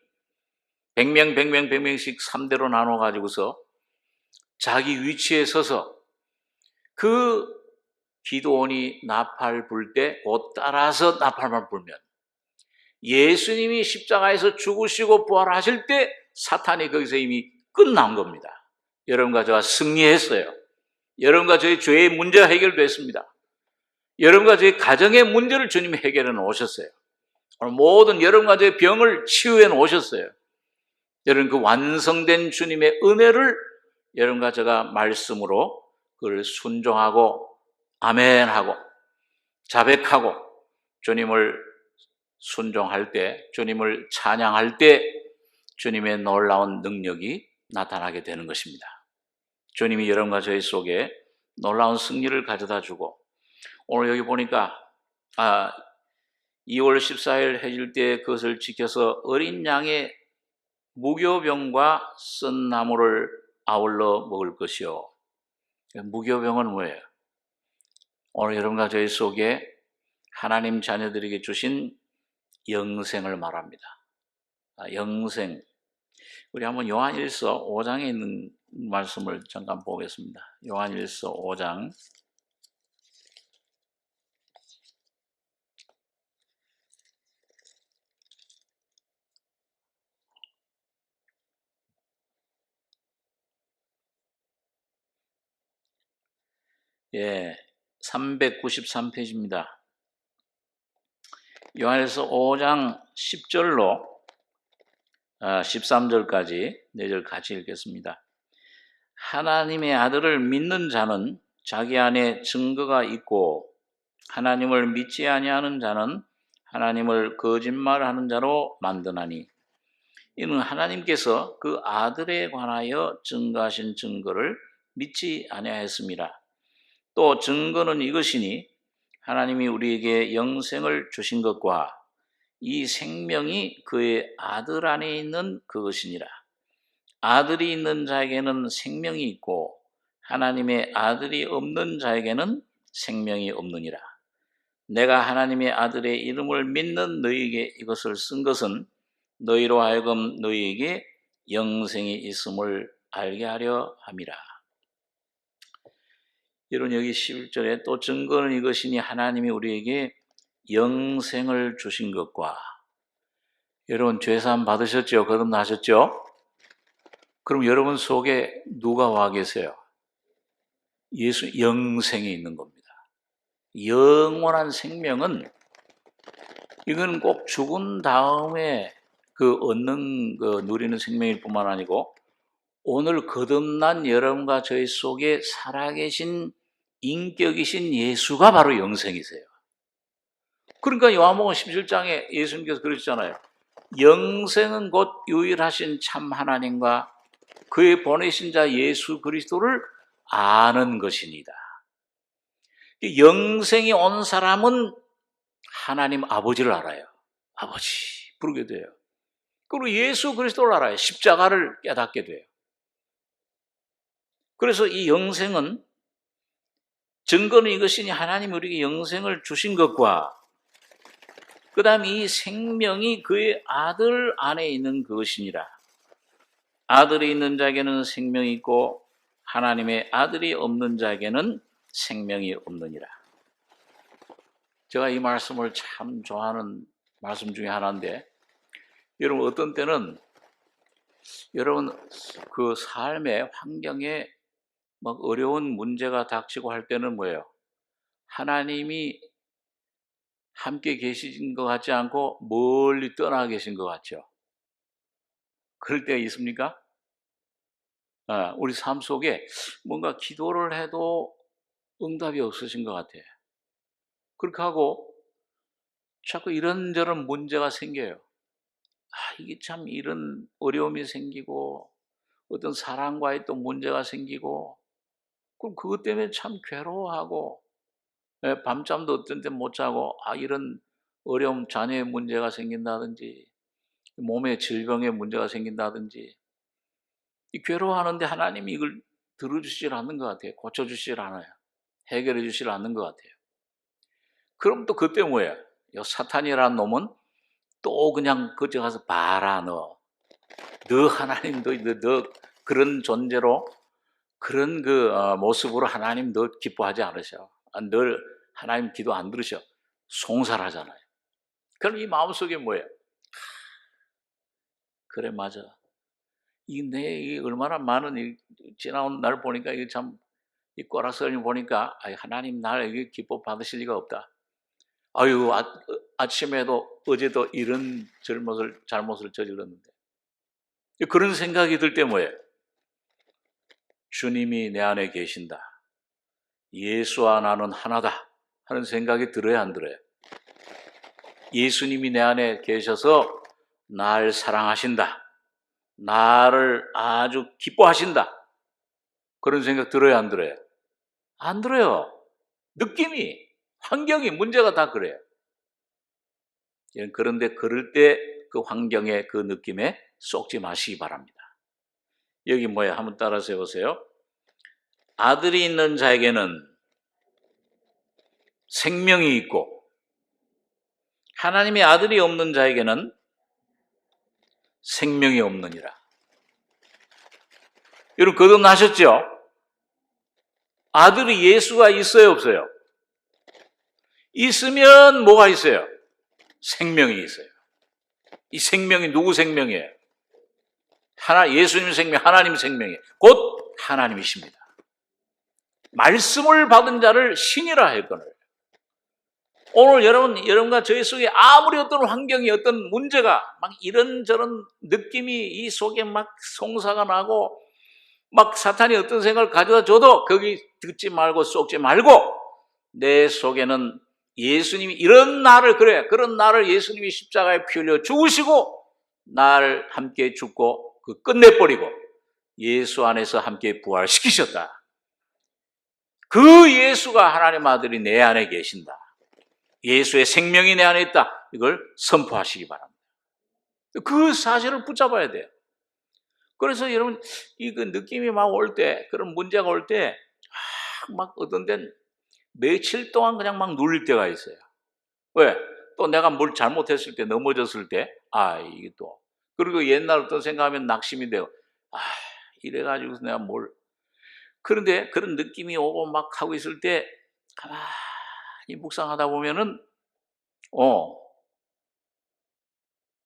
100명씩 3대로 나눠가지고서 자기 위치에 서서 그 기도원이 나팔 불 때 곧 따라서 나팔만 불면 예수님이 십자가에서 죽으시고 부활하실 때 사탄이 거기서 이미 끝난 겁니다. 여러분과 저와 승리했어요. 여러분과 저의 죄의 문제가 해결됐습니다. 여러분과 저의 가정의 문제를 주님이 해결해 놓으셨어요. 오늘 모든 여러분과 저의 병을 치유해 놓으셨어요. 여러분 그 완성된 주님의 은혜를 여러분과 제가 말씀으로 그걸 순종하고 아멘하고 자백하고 주님을 순종할 때, 주님을 찬양할 때 주님의 놀라운 능력이 나타나게 되는 것입니다. 주님이 여러분과 저희 속에 놀라운 승리를 가져다 주고, 오늘 여기 보니까 2월 14일 해질 때 그것을 지켜서 어린 양의 무교병과 쓴 나물을 아울러 먹을 것이요. 무교병은 뭐예요? 오늘 여러분과 저희 속에 하나님 자녀들에게 주신 영생을 말합니다. 영생. 우리 한번 요한일서 5장에 있는 말씀을 잠깐 보겠습니다. 요한일서 5장 393페이지입니다. 요한일서 5장 10절로 13절까지 4절 같이 읽겠습니다. 하나님의 아들을 믿는 자는 자기 안에 증거가 있고 하나님을 믿지 아니하는 자는 하나님을 거짓말하는 자로 만드나니 이는 하나님께서 그 아들에 관하여 증거하신 증거를 믿지 아니하였습니다. 또 증거는 이것이니 하나님이 우리에게 영생을 주신 것과 이 생명이 그의 아들 안에 있는 그것이니라. 아들이 있는 자에게는 생명이 있고 하나님의 아들이 없는 자에게는 생명이 없느니라. 내가 하나님의 아들의 이름을 믿는 너희에게 이것을 쓴 것은 너희로 하여금 너희에게 영생이 있음을 알게 하려 함이라. 여러분 여기 11절에 또 증거는 이것이니 하나님이 우리에게 영생을 주신 것과 여러분 죄사함 받으셨죠? 거듭나셨죠? 그럼 여러분 속에 누가 와 계세요? 예수 영생이 있는 겁니다. 영원한 생명은 이건 꼭 죽은 다음에 얻는 누리는 생명일 뿐만 아니고 오늘 거듭난 여러분과 저희 속에 살아계신 인격이신 예수가 바로 영생이세요. 그러니까 요한복음 17장에 예수님께서 그러셨잖아요. 영생은 곧 유일하신 참 하나님과 그의 보내신 자 예수 그리스도를 아는 것이니다. 영생이 온 사람은 하나님 아버지를 알아요. 아버지 부르게 돼요. 그리고 예수 그리스도를 알아요. 십자가를 깨닫게 돼요. 그래서 이 영생은 증거는 이것이니 하나님이 우리에게 영생을 주신 것과 그 다음에 이 생명이 그의 아들 안에 있는 그것이니라. 아들이 있는 자에게는 생명이 있고 하나님의 아들이 없는 자에게는 생명이 없느니라. 제가 이 말씀을 참 좋아하는 말씀 중에 하나인데 여러분 어떤 때는 여러분 그 삶의 환경에 막 어려운 문제가 닥치고 할 때는 뭐예요? 하나님이 함께 계신 것 같지 않고 멀리 떠나 계신 것 같죠? 그럴 때가 있습니까? 우리 삶 속에 뭔가 기도를 해도 응답이 없으신 것 같아요. 그렇게 하고 자꾸 이런저런 문제가 생겨요. 이게 참 이런 어려움이 생기고 어떤 사람과의 또 문제가 생기고 그럼 그것 때문에 참 괴로워하고 밤잠도 어떤 때 못 자고 이런 어려움 자녀의 문제가 생긴다든지 몸의 질병의 문제가 생긴다든지 괴로워하는데 하나님이 이걸 들어주시질 않는 것 같아요. 고쳐주시질 않아요. 해결해 주시질 않는 것 같아요. 그럼 또 그때 뭐예요? 이 사탄이라는 놈은 또 그냥 그저 가서 봐라 너 하나님도 너 그런 존재로 그런 모습으로 하나님 너 기뻐하지 않으셔. 늘 하나님 기도 안 들으셔. 송살하잖아요. 그럼 이 마음속에 뭐예요? 그래 맞아. 이 얼마나 많은 지나온 날 보니까 이게 참 이 꼬락서니 보니까 하나님 날 이게 기뻐 받으실 리가 없다. 아침에도 어제도 이런 잘못을 저질렀는데 그런 생각이 들 때 뭐예요? 주님이 내 안에 계신다. 예수와 나는 하나다 하는 생각이 들어야 안 들어요? 예수님이 내 안에 계셔서 날 사랑하신다. 나를 아주 기뻐하신다. 그런 생각 들어야 안 들어요? 안 들어요. 느낌이, 환경이 문제가 다 그래요. 그런데 그럴 때 그 환경에 그 느낌에 쏙지 마시기 바랍니다. 여기 뭐예요? 한번 따라서 해보세요. 아들이 있는 자에게는 생명이 있고 하나님의 아들이 없는 자에게는 생명이 없느니라. 여러분 거듭나셨죠? 아들이 예수가 있어요, 없어요? 있으면 뭐가 있어요? 생명이 있어요. 이 생명이 누구 생명이에요? 예수님 생명, 하나님 생명이에요. 곧 하나님이십니다. 말씀을 받은 자를 신이라 했거든요. 오늘 여러분과 저희 속에 아무리 어떤 환경이 어떤 문제가 막 이런저런 느낌이 이 속에 막 송사가 나고 막 사탄이 어떤 생각을 가져다 줘도 거기 듣지 말고 쏟지 말고 내 속에는 예수님이 그런 나를 예수님이 십자가에 피 흘려 죽으시고 나를 함께 죽고 끝내버리고 예수 안에서 함께 부활시키셨다. 그 예수가 하나님 아들이 내 안에 계신다. 예수의 생명이 내 안에 있다. 이걸 선포하시기 바랍니다. 그 사실을 붙잡아야 돼요. 그래서 여러분 이 느낌이 막 올 때, 그런 문제가 올 때 막 어떤 데는 며칠 동안 그냥 막 눌릴 때가 있어요. 왜? 또 내가 뭘 잘못했을 때, 넘어졌을 때, 이게 또. 그리고 옛날 어떤 생각하면 낙심이 돼요. 이래가지고 내가 그런데 그런 느낌이 오고 막 하고 있을 때, 가만히 묵상하다 보면은,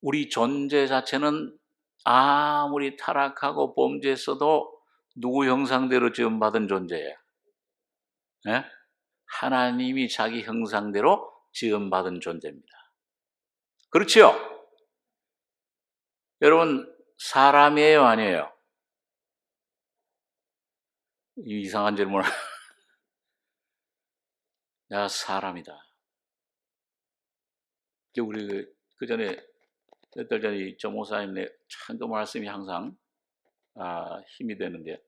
우리 존재 자체는 아무리 타락하고 범죄했어도 누구 형상대로 지음받은 존재예요? 네? 하나님이 자기 형상대로 지음받은 존재입니다. 그렇죠? 여러분 사람이에요, 아니에요? 이상한 질문. 내가 사람이다. 우리 그 전에 몇 달 전에 정 목사님의 참 그 말씀이 항상 힘이 되는데,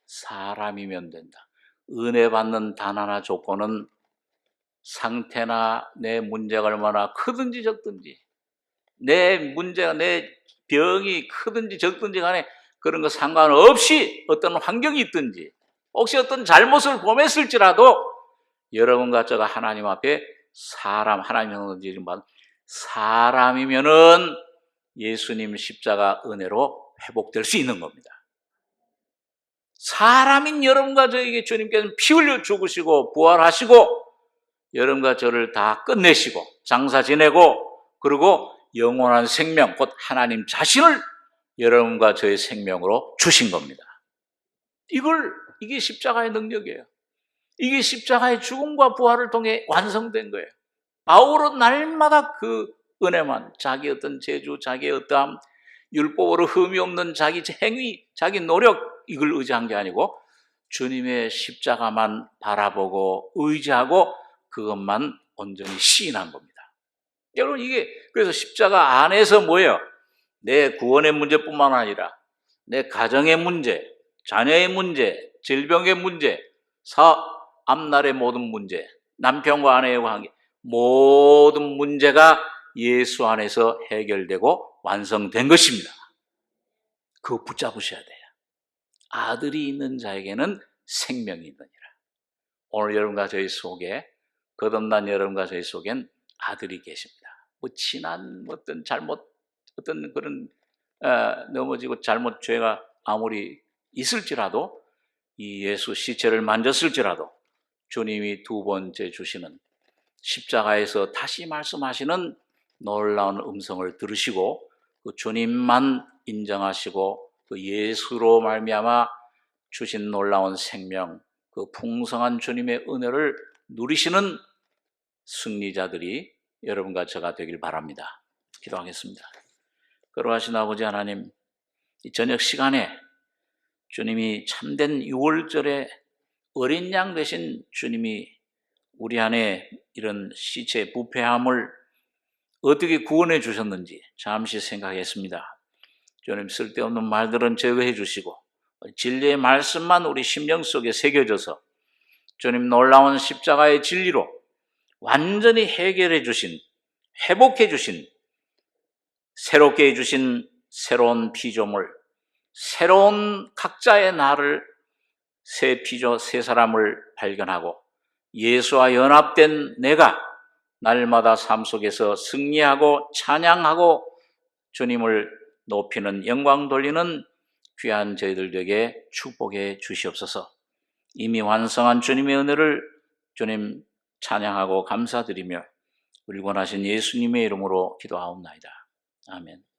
사람이면 된다. 은혜 받는 단 하나 조건은 상태나 내 문제가 얼마나 크든지 적든지, 내 문제가, 내 병이 크든지 적든지 간에 그런 거 상관없이 어떤 환경이 있든지 혹시 어떤 잘못을 범했을지라도 여러분과 저가 하나님 앞에 하나님 형상을 받은 사람이면은 예수님 십자가 은혜로 회복될 수 있는 겁니다. 사람인 여러분과 저에게 주님께서는 피 흘려 죽으시고 부활하시고 여러분과 저를 다 끝내시고 장사 지내고 그리고 영원한 생명, 곧 하나님 자신을 여러분과 저의 생명으로 주신 겁니다. 이게 십자가의 능력이에요. 이게 십자가의 죽음과 부활을 통해 완성된 거예요. 바울은 날마다 그 은혜만, 자기 어떤 재주, 자기의 어떠함, 율법으로 흠이 없는 자기 행위, 자기 노력, 이걸 의지한 게 아니고 주님의 십자가만 바라보고 의지하고 그것만 온전히 시인한 겁니다. 여러분 그래서 십자가 안에서 뭐예요? 내 구원의 문제뿐만 아니라 내 가정의 문제, 자녀의 문제, 질병의 문제, 앞날의 모든 문제, 남편과 아내의 관계, 모든 문제가 예수 안에서 해결되고 완성된 것입니다. 그거 붙잡으셔야 돼요. 아들이 있는 자에게는 생명이 있느니라. 오늘 여러분과 저희 속에, 거듭난 여러분과 저희 속엔 아들이 계십니다. 지난 어떤 잘못, 어떤 그런 넘어지고 잘못 죄가 아무리 있을지라도 이 예수 시체를 만졌을지라도 주님이 두 번째 주시는 십자가에서 다시 말씀하시는 놀라운 음성을 들으시고 그 주님만 인정하시고 그 예수로 말미암아 주신 놀라운 생명, 그 풍성한 주님의 은혜를 누리시는 승리자들이 여러분과 저가 되길 바랍니다. 기도하겠습니다. 거룩하신 아버지 하나님, 이 저녁 시간에 주님이 참된 유월절에 어린 양 되신 주님이 우리 안에 이런 시체 부패함을 어떻게 구원해 주셨는지 잠시 생각했습니다. 주님, 쓸데없는 말들은 제거해 주시고 진리의 말씀만 우리 심령 속에 새겨져서 주님 놀라운 십자가의 진리로 완전히 해결해 주신, 회복해 주신, 새롭게 해주신 새로운 피조물, 새로운 각자의 나를, 새 사람을 발견하고 예수와 연합된 내가 날마다 삶 속에서 승리하고 찬양하고 주님을 높이는, 영광 돌리는 귀한 저희들에게 축복해 주시옵소서. 이미 완성한 주님의 은혜를 주님 찬양하고 감사드리며 우리 원하신 예수님의 이름으로 기도하옵나이다. 아멘.